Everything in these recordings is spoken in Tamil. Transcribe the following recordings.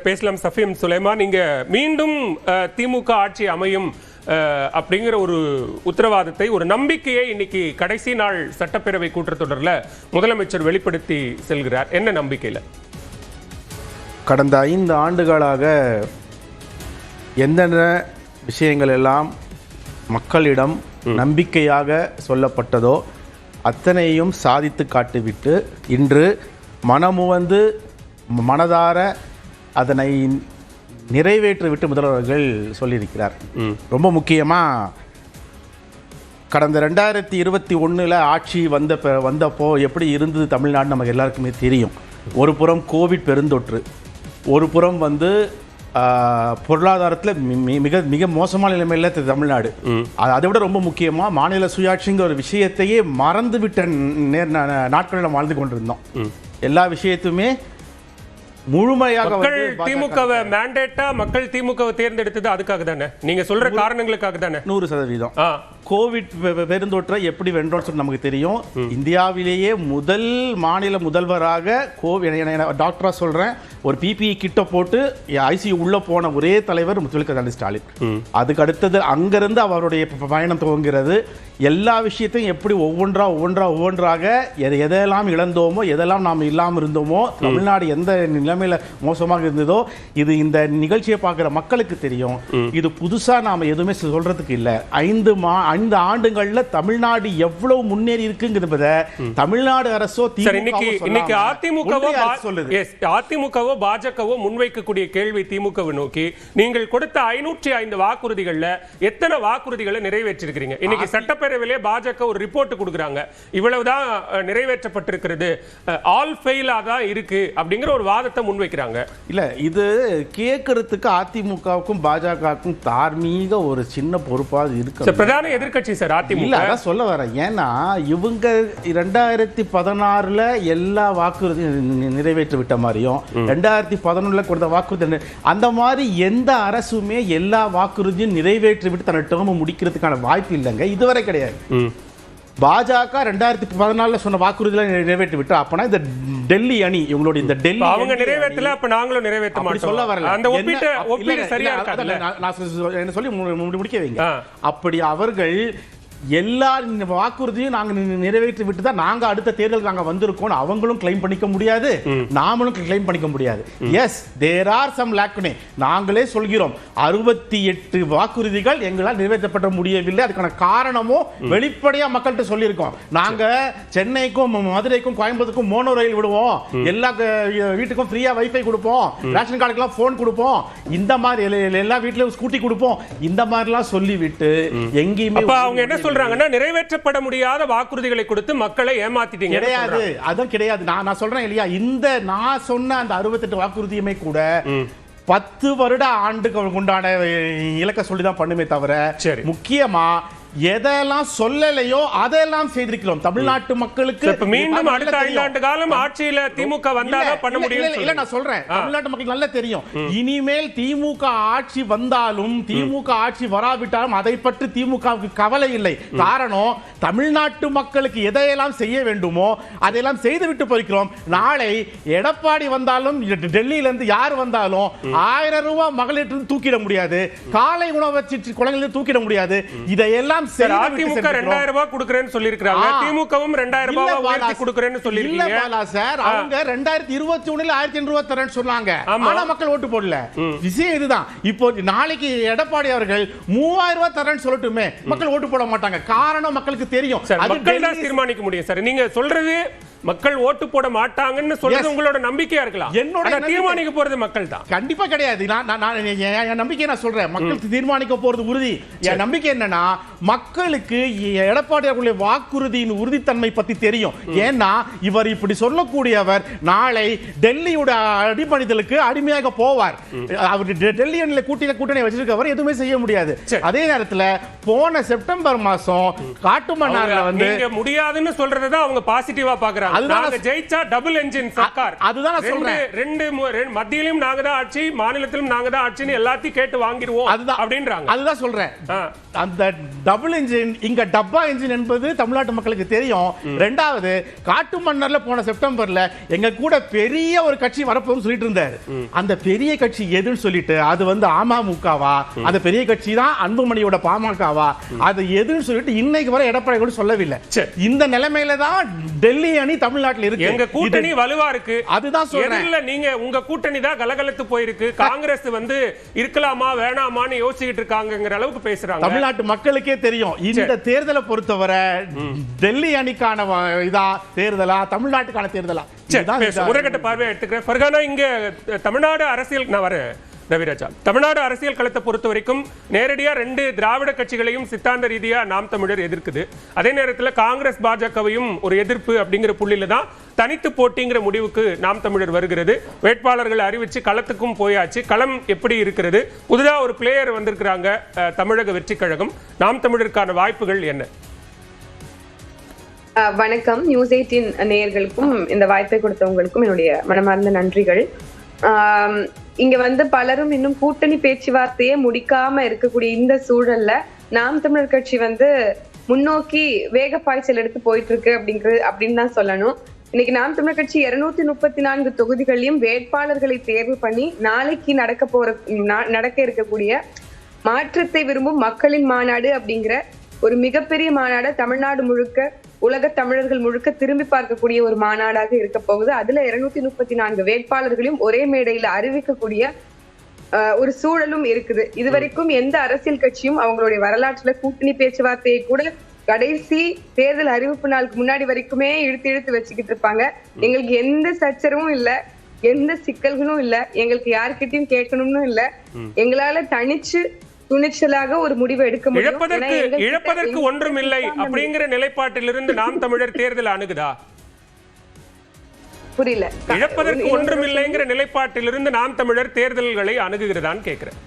பேசலாம். சஃபீம் சுலைமான், நீங்க மீண்டும் திமுக ஆட்சி அமையும் அப்படிங்கிற ஒரு உத்தரவாதத்தை, ஒரு நம்பிக்கையை இன்னைக்கு கடைசி நாள் சட்டப்பேரவை கூட்டத்தொடரில் முதலமைச்சர் வெளிப்படுத்தி செல்கிறார். என்ன நம்பிக்கையில்? கடந்த 5 ஆண்டுகளாக எந்தெந்த விஷயங்கள் எல்லாம் மக்களிடம் நம்பிக்கையாக சொல்லப்பட்டதோ அத்தனையும் சாதித்து காட்டிவிட்டு இன்று மனமுவந்து மனதார அதனை நிறைவேற்றி விட்டு முதல்வர்கள் சொல்லியிருக்கிறார். ரொம்ப கடந்த 2021 ஆட்சி வந்தப்போ எப்படி இருந்தது தமிழ்நாடு நமக்கு எல்லாருக்குமே தெரியும். ஒரு புறம் கோவிட் பெருந்தொற்று, ஒரு புறம் பொருளாதாரத்தில் மிக மிக மோசமான நிலைமையில் தமிழ்நாடு. அதை விட ரொம்ப முக்கியமாக மாநில சுயாட்சிங்கிற ஒரு விஷயத்தையே மறந்துவிட்ட நாட்களில் வாழ்ந்து கொண்டிருந்தோம். எல்லா விஷயத்துமே முழுமையாக திமுகவை மேண்டேட்டா மக்கள் திமுகவை தேர்ந்தெடுத்தது அதுக்காக தானே? நீங்க சொல்ற காரணங்களுக்காக தானே? 100%. கோவிட் பெருந்தொற்றை எப்படி வென்றோம்னு சொல்லி நமக்கு தெரியும். இந்தியாவிலேயே முதல் மாநில முதல்வராக டாக்டரா சொல்றேன், ஒரு PPE கிட்ட போட்டு ICU உள்ள போன ஒரே தலைவர் முத்துவேல் ஸ்டாலின். அதுக்கு அடுத்தது அங்கிருந்து அவருடைய பயணம் துவங்கிறது. எல்லா விஷயத்தையும் எப்படி ஒவ்வொன்றாக எதெல்லாம் இழந்தோமோ, எதெல்லாம் நாம் இல்லாமல் இருந்தோமோ, தமிழ்நாடு எந்த நிலைமையில மோசமாக இருந்ததோ இது இந்த நிகழ்ச்சியை பார்க்குற மக்களுக்கு தெரியும். இது புதுசா நாம எதுவுமே சொல்றதுக்கு இல்லை. 5 ஆண்டுகள்ல தமிழ்நாடு எவ்வளவு முன்னேறி இருக்குங்கிறத தமிழ்நாடு அரசோ இன்னைக்கு அதிமுகவோ பாஜகவோ முன்வைக்கக்கூடிய கேள்வி திமுகவை நோக்கி, நீங்கள் கொடுத்த 505 வாக்குறுதிகள்ல எத்தனை வாக்குறுதிகளை நிறைவேற்றிருக்கிறீங்க? இன்னைக்கு சட்டப்பேரவையிலே பாஜக ஒரு ரிப்போர்ட் கொடுக்குறாங்க, இவ்வளவுதான் நிறைவேற்றப்பட்டிருக்கிறது, ஆல் ஃபெயிலா தான் இருக்கு அப்படிங்கிற ஒரு வாதத்தை முன்வைக்கிறாங்க. இல்ல, இது கேட்கறதுக்கு அதிமுகவுக்கும் பாஜகவுக்கும் தார்மீக ஒரு சின்ன பொறுப்பாக இருக்கு. பிரதான எதிர்க்கட்சி சார் அதிமுக. அதான் சொல்ல வரேன். ஏன்னா இவங்க 2016 எல்லா வாக்குறுதியும் நிறைவேற்றி விட்ட மாதிரியும் 2011 கொடுத்த வாக்குறுதி அந்த மாதிரி எந்த அரசுமே எல்லா வாக்குறுதியும் நிறைவேற்றி விட்டு தன் டேர்ம் முடிக்கிறதுக்கான வாய்ப்பு இல்லைங்க, இதுவரை கிடையாது. பாஜக 2014 சொன்ன வாக்குறுதிகளை நிறைவேற்றி விட்டு, அப்பனா இந்த டெல்லி அணி இவங்களோட இந்த டெல்லி அவங்க நிறைவேற்றல, அப்ப நாங்களும் நிறைவேற்ற மாட்டோம் சொல்ல வரல. அந்த ஒப்பீடு சரியா இருக்காது. நான் என்ன சொல்லி முடிக்க வைங்க. அப்படி அவர்கள் எல்லா வாக்குறுதியும் நாங்க நிறைவேற்றி விட்டு தான் நாங்க அடுத்த தேர்தலுக்கு நாங்க வந்திருக்கோம் அவங்களும் கிளைம் பண்ணிக்க முடியாது, நாமளும் கிளைம் பண்ணிக்க முடியாது. எஸ், தேர் ஆர் சம் லேக்குனே. நாங்களே சொல்கிறோம் 68 வாக்குறுதிகள் எங்களால் நிறைவேற்றப்பட முடியவில்லை. அதுக்கான காரணமும் வெளிப்படையா மக்கள்கிட்ட சொல்லியிருக்கோம். நாங்க சென்னைக்கும் மதுரைக்கும் கோயம்புத்தூருக்கும் மோனோ ரயில் விடுவோம், எல்லா வீட்டுக்கும் ஃப்ரீயா வைஃபை கொடுப்போம், ரேஷன் கார்டுக்கெல்லாம் போன் கொடுப்போம், இந்த மாதிரி எல்லா வீட்லயும் ஸ்கூட்டி கொடுப்போம், இந்த மாதிரிலாம் சொல்லிவிட்டு எங்கேயுமே அவங்க என்ன நிறைவேற்றப்பட முடியாத வாக்குறுதிகளை கொடுத்து மக்களை ஏமாத்திட்டீங்க. கிடையாது, அதான் கிடையாது. நான் சொல்றேன் இல்லையா, இந்த நான் சொன்ன அந்த 68 வாக்குறுதியுமே கூட 10 வருட ஆண்டுக்கு உண்டான இலக்க சொல்லிதான் பண்ணுமே தவிர, முக்கியமா எதெல்லாம் சொல்லலையோ அதெல்லாம் செய்திருக்கிறோம் தமிழ்நாட்டு மக்களுக்கு. மீண்டும் அடுத்த 5 ஆண்டு காலம் ஆட்சியில திமுக வந்தாதான் பண்ண முடியும். இல்ல, நான் சொல்றேன், தமிழ்நாட்டு மக்களுக்கு நல்லா தெரியும். இனிமேல் திமுக ஆட்சி வந்தாலும் திமுக ஆட்சி வராவிட்டாலும் அதை பற்றி திமுகவுக்கு கவலை இல்லை. காரணம், தமிழ்நாட்டு மக்களுக்கு எதையெல்லாம் செய்ய வேண்டுமோ அதையெல்லாம் செய்து விட்டு போய்க்கிறோம். நாளை எடப்பாடி வந்தாலும் டெல்லியில இருந்து யார் வந்தாலும் 1000 ரூபாய் மகளிர் தூக்கிட முடியாது, காலை உணவு குழந்தைகள் தூக்கிட முடியாது. இதையெல்லாம் அதிமுக 2000 ரூபாய் கொடுக்கிறேன்னு சொல்லிருக்காங்க, திமுகவும் 2000 ரூபாய் உயர்த்தி கொடுக்கிறேன்னு சொல்லிருக்கீங்க. இல்ல சார், அவங்க 2021 1500 ரூபாய் தரேன்னு சொன்னாங்க, ஆனா மக்கள் ஓட்டு போடல. விஷயம் இதுதான். இப்போ நாளைக்கு எடப்பாடி அவர்கள் 3000 ரூபாய் தரேன்னு சொல்லட்டுமே, மக்கள் ஓட்டு போட மாட்டாங்க. காரணம் மக்களுக்கு தெரியும், மக்கள் தான் தீர்மானிக்க முடியும் சார். நீங்க சொல்றது மக்கள் ஓட்டு போட மாட்டாங்கன்னு சொல்றது உங்களோட நம்பிக்கையா இருக்கலாம், என்னோட தீர்மானிக்க போறது மக்கள் தான். கண்டிப்பா கிடையாது. என் நம்பிக்கை நான் சொல்றேன், மக்கள் தீர்மானிக்க போறது உறுதி. என் நம்பிக்கை என்னன்னா, மக்களுக்கு எடப்பாடி அவர்களுடைய வாக்குறுதியின் உறுதித்தன்மை பத்தி தெரியும். ஏன்னா இவர் இப்படி சொல்லக்கூடியவர் நாளை டெல்லியோட அடிப்பணிதலுக்கு அடிமையாக போவார். அவர் டெல்லி அணியில கூட்டணி வச்சிருக்கவர் எதுவுமே செய்ய முடியாது. அதே நேரத்தில் போன செப்டம்பர் மாசம் காட்டுமன்னார்ல முடியாதுன்னு சொல்றதை அவங்க பாசிட்டிவா பாக்குறாங்க. நாங்க ஜெயிச்சா டபுள் என்ஜின் சர்க்கார். அதுதான் நான் சொல்றேன். ரெண்டு மத்தியிலும் நாங்க தான் ஆட்சி, மாநிலத்திலும் நாங்க தான் ஆட்சின்னு எல்லாத்தையும் கேட்டு வாங்கிடுவோம் அப்படின்றாங்க. அதுதான் சொல்றேன். அந்த டபுள் என்ஜின் இங்க டப்பா என்ஜின் என்பது தமிழ்நாட்டு மக்களுக்கு தெரியும். ரெண்டாவது காட்டு மன்னர்ல போன செப்டம்பர்ல எங்க கூட பெரிய ஒரு கட்சி வரப்போகுதுன்னு சொல்லிட்டு இருந்தாரு. அந்த பெரிய கட்சி எதுன்னு சொல்லிட்டு அது வந்து அமமுகவா, அந்த பெரிய கட்சி தான் அன்புமணியோட பாமகவா, அது எதுன்னு சொல்லிட்டு இன்னைக்கு வரை எடப்பாடி கூட சொல்லவில்லை. இந்த நிலைமையில தான் டெல்லி அணி தமிழ்நாட்டில் இருக்கு. எங்க கூட்டணி வலுவா இருக்கு. அதுதான் சொல்றேன். நீங்க உங்க கூட்டணி தான் கலகலத்து போயிருக்கு. காங்கிரஸ் வந்து இருக்கலாமா வேணாமான்னு யோசிச்சுட்டு இருக்காங்கங்கிற அளவுக்கு பேசுறாங்க. தமிழ்நாட்டு மக்களுக்கே தெரியும். இந்த தேர்தலை பொறுத்தவரை டெல்லி அணிக்கான இதா தேர்தலா, தமிழ்நாட்டுக்கான தேர்தலா, உரகட்ட பார்வையை எடுத்துக்கிறேன். ஃபர்கானா, இங்க தமிழ்நாடு அரசியல் நான் வரேன். ரவிராஜா, தமிழ்நாடு அரசியல் களத்தை பொறுத்த வரைக்கும் நேரடியா 2 திராவிட கட்சிகளையும் சித்தாந்த ரீதியா நாம் தமிழர் எதிர்க்குது. அதே நேரத்தில் காங்கிரஸ் பாஜகவையும் ஒரு எதிர்ப்பு அப்படிங்கிற புள்ளியில தான் தனித்து போட்டிங்கிற முடிவுக்கு நாம் தமிழர் வருகிறது. வேட்பாளர்கள் அறிவிச்சு களத்துக்கும் போயாச்சு. களம் எப்படி இருக்கிறது? புதிதா ஒரு பிளேயர் வந்திருக்கிறாங்க, தமிழக வெற்றி கழகம். நாம் தமிழருக்கான வாய்ப்புகள் என்ன? வணக்கம். நியூஸ் 18 நேயர்களுக்கும் இந்த வாய்ப்பை கொடுத்தவங்களுக்கும் என்னுடைய மனமார்ந்த நன்றிகள். இங்க வந்து பலரும் இன்னும் கூட்டணி பேச்சுவார்த்தையே முடிக்காம இருக்கக்கூடிய இந்த சூழல்ல நாம் தமிழர் கட்சி வந்து முன்னோக்கி வேக பாய்ச்சல் எடுத்து போயிட்டு இருக்கு அப்படின்னு தான் சொல்லணும். இன்னைக்கு நாம் தமிழர் கட்சி 234 தொகுதிகளையும் வேட்பாளர்களை தேர்வு பண்ணி நாளைக்கு நடக்க இருக்கக்கூடிய மாற்றத்தை விரும்பும் மக்களின் மாநாடு அப்படிங்கிற ஒரு மிகப்பெரிய மாநாடு, தமிழ்நாடு முழுக்க, உலக தமிழர்கள் முழுக்க திரும்பி பார்க்கக்கூடிய ஒரு மாநாடாக இருக்க போகுது. அதுல 234 வேட்பாளர்களையும் ஒரே மேடையில அறிவிக்கக்கூடிய ஒரு சூழலும் இருக்குது. இதுவரைக்கும் எந்த அரசியல் கட்சியும் அவங்களுடைய வரலாற்றுல கூட்டணி பேச்சுவார்த்தையை கூட கடைசி தேர்தல் அறிவிப்பு நாளுக்கு முன்னாடி வரைக்குமே இழுத்து வச்சுக்கிட்டு இருப்பாங்க. எங்களுக்கு எந்த சச்சரவும் இல்ல, எந்த சிக்கல்களும் இல்ல, எங்களுக்கு யாருக்கிட்டையும் கேட்கணும்னு இல்ல, எங்களால தனிச்சு துணிச்சலாக ஒரு முடிவு எடுக்க முடியும். இழப்பதற்கு ஒன்றும் இல்லை அப்படிங்கிற நிலைப்பாட்டிலிருந்து நாம் தமிழர் தேர்தல் அணுகுதா? புரியல. இழப்பதற்கு ஒன்றும் இல்லைங்கிற நிலைப்பாட்டிலிருந்து நாம் தமிழர் தேர்தல்களை அணுகுகிறதான்னு கேக்குறேன்.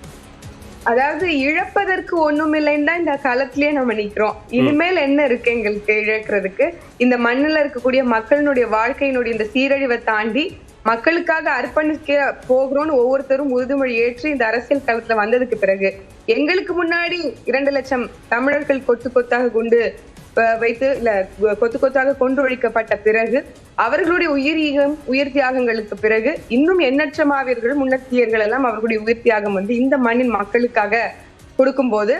அதாவது இழப்பதற்கு ஒண்ணும் இல்லைன்னு தான் இந்த காலத்திலேயே நம்ம நிக்கிறோம். இனிமேல் என்ன இருக்கு எங்களுக்கு இழக்கிறதுக்கு? இந்த மண்ணுல இருக்கக்கூடிய மக்களினுடைய வாழ்க்கையினுடைய இந்த சீரழிவை தாண்டி மக்களுக்காக அர்ப்பணிக்க போகிறோம்னு ஒவ்வொருத்தரும் உறுதிமொழி ஏற்று இந்த அரசியல் களத்துல வந்ததுக்கு பிறகு எங்களுக்கு முன்னாடி 2 லட்சம் தமிழர்கள் கொத்து கொத்தாக குண்டு வைத்து இல்ல கொத்து கொத்தாக கொண்டு ஒழிக்கப்பட்ட பிறகு அவர்களுடைய உயிர் தியாகங்களுக்கு பிறகு இன்னும் எண்ணற்ற மாவீரர்கள் முன்னேற்றியர்கள் எல்லாம் அவர்களுடைய உயிர் தியாகம் வந்து இந்த மண்ணின் மக்களுக்காக கொடுக்கும் போது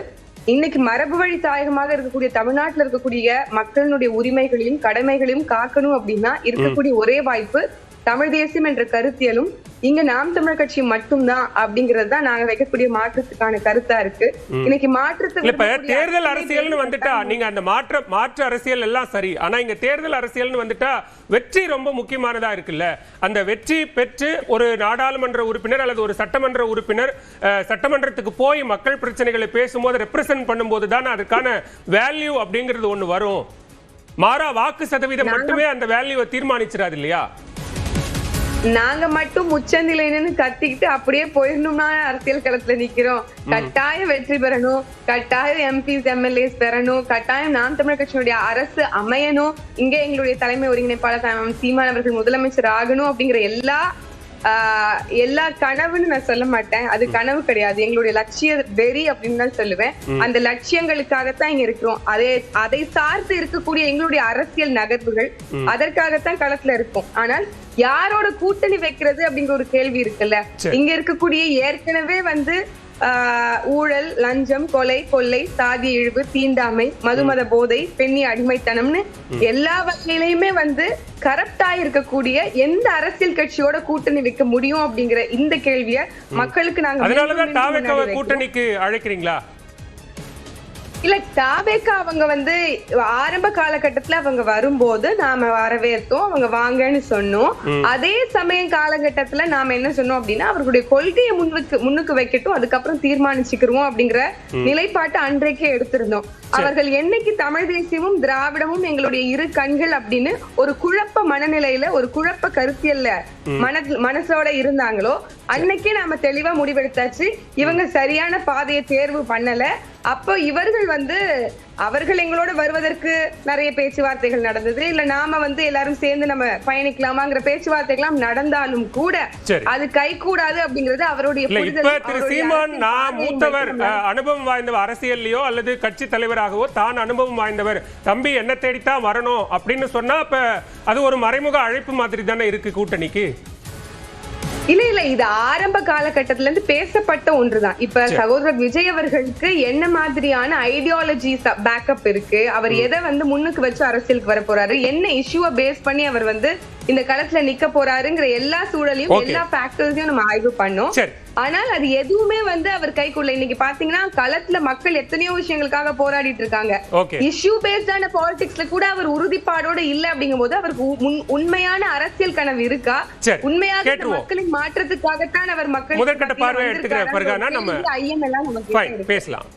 இன்னைக்கு மரபு வழி தாயகமாக இருக்கக்கூடிய தமிழ்நாட்டில் இருக்கக்கூடிய மக்களினுடைய உரிமைகளையும் கடமைகளையும் காக்கணும் அப்படின்னா இருக்கக்கூடிய ஒரே வாய்ப்பு தமிழ் தேசியம் என்ற கருத்தியலும் இங்க நாம் தமிழர் கட்சி மட்டும்தான் அப்படிங்கிறது தான் நாங்க வைக்கக்கூடிய மாற்றத்துக்கான கருத்தா இருக்கு. இன்னைக்கு மாற்றத்துக்கு தேர்தல் அரசியல்னு வந்துட்டா நீங்க அந்த மாற்று அரசியல் எல்லாம் சரி, ஆனா இங்க தேர்தல் அரசியல்னு வந்துட்டா வெற்றி ரொம்ப முக்கியமானதா இருக்குல்ல. அந்த வெற்றி பெற்று ஒரு நாடாளுமன்ற உறுப்பினர் அல்லது ஒரு சட்டமன்ற உறுப்பினர் சட்டமன்றத்துக்கு போய் மக்கள் பிரச்சனைகளை பேசும்போது ரெப்ரசென்ட் பண்ணும்போது தான் அதுக்கான வேல்யூ அப்படிங்கிறது ஒண்ணு வரும். மாறா வாக்கு சதவீதம் மட்டுமே அந்த வேல்யூவை தீர்மானிச்சிடாது இல்லையா? நாங்க மட்டும் உச்சநிலைன்னு கத்திக்கிட்டு அப்படியே போயிடணும்னா அரசியல் களத்துல நிக்கிறோம். கட்டாயம் வெற்றி பெறணும், கட்டாயம் எம்பிஸ் எம்எல்ஏஸ் பெறணும், கட்டாயம் நாம் தமிழர் கட்சியினுடைய அரசு அமையணும், இங்க எங்களுடைய தலைமை ஒருங்கிணைப்பாளர் சீமான் அவர்கள் முதலமைச்சர் ஆகணும் அப்படிங்கிற எல்லா கனவுன்னு நான் சொல்ல மாட்டேன். அது கனவு கிடையாது, எங்களுடைய லட்சிய வெறி அப்படின்னு தான் சொல்லுவேன். அந்த லட்சியங்களுக்காகத்தான் இங்க இருக்கிறோம். அதை சார்ந்து இருக்கக்கூடிய எங்களுடைய அரசியல் நகர்வுகள் அதற்காகத்தான் களத்துல இருக்கும். ஆனால் யாரோட கூட்டணி வைக்கிறது அப்படிங்கிற ஒரு கேள்வி இருக்குல்ல. இங்க இருக்கக்கூடிய ஏற்கனவே வந்து ஊழல், லஞ்சம், கொலை, கொள்ளை, சாதி இழிவு, தீண்டாமை, மதுமத போதை, பெண்ணி அடிமைத்தனம்னு எல்லா வகையிலையுமே வந்து கரப்டா இருக்கக்கூடிய எந்த அரசியல் கட்சியோட கூட்டணி வைக்க முடியும் அப்படிங்கிற இந்த கேள்விய மக்களுக்கு நாங்க கூட்டணிக்கு அழைக்கிறீங்களா? இல்ல, தாவேக்கா அவங்க வந்து ஆரம்ப காலகட்டத்துல அவங்க வரும்போது நாம வரவேற்றோம், அவங்க வாங்கன்னு சொன்னோம். அதே சமய காலகட்டத்துல நாம என்ன சொன்னோம் அப்படின்னா அவர்களுடைய கொள்கையை முன்னுக்கு வைக்கட்டும், அதுக்கப்புறம் தீர்மானிச்சுக்கிறோம் அப்படிங்கிற நிலைப்பாட்டு அன்றைக்கே எடுத்திருந்தோம். அவர்கள் என்னைக்கு தமிழ் தேசியமும் திராவிடமும் எங்களுடைய இரு கண்கள் அப்படின்னு ஒரு குழப்ப மனநிலையில ஒரு குழப்ப கருத்தியல்ல மனசோட இருந்தாங்களோ அன்னைக்கே நாம தெளிவா முடிவெடுத்தாச்சு. இவங்க சரியான பாதையை தேர்வு பண்ணல, அப்போ இவர்கள் வந்து அவர்கள் எங்களோட வருவதற்கு நிறைய பேச்சுவார்த்தைகள் நடந்தது, இல்ல நாம வந்து எல்லாரும் சேர்ந்து நம்ம பயணிக்கலாமாங்கிற பேச்சுவார்த்தைகள் நடந்தாலும் கூட அது கை கூடாது அப்படிங்கிறது அவருடைய இப்ப திரு சீமான் நான் மூத்தவர், அனுபவம் வாய்ந்தவர், அரசியல்லையோ அல்லது கட்சி தலைவராகவோ தான் அனுபவம் வாய்ந்தவர், தம்பி என்ன தேடித்தான் வரணும் அப்படின்னு சொன்னா அப்ப அது ஒரு மறைமுக அழைப்பு மாதிரி தானே இருக்கு கூட்டணிக்கு. இல்ல இது ஆரம்ப காலகட்டத்துல இருந்து பேசப்பட்ட ஒன்றுதான். இப்ப சகோதரர் விஜய் அவர்களுக்கு என்ன மாதிரியான ஐடியாலஜி பேக்கப் இருக்கு, அவர் எதை வந்து முன்னுக்கு வச்சு அரசியலுக்கு வர போறாரு, என்ன இஷ்யூவை பேஸ் பண்ணி அவர் வந்து இந்த களத்துல நிக்க போறாருங்கிற எல்லா சூழலையும் எல்லா ஃபேக்டர்ஸையும் நம்ம ஆய்வு பண்ணோம். ஆனால் அது எதுவுமே வந்து அவர் கைக்குள்ள. இன்னைக்கு பாத்தீங்கன்னா களத்துல மக்கள் எத்தனையோ விஷயங்களுக்காக போராடிட்டு இருக்காங்க. இஷ்யூ பேஸ்டான பாலிடிக்ஸ்ல கூட அவர் உறுதிப்பாடோட இல்ல அப்படிங்கும் போது அவருக்கு உண்மையான அரசியல் கனவு இருக்கா, உண்மையாக மக்களின் மாற்றத்துக்காகத்தான் அவர் மக்கள் முதற்கட்ட பார்வை எடுத்துக்கிறார். ஐயம் எல்லாம் நம்ம பேசலாம்.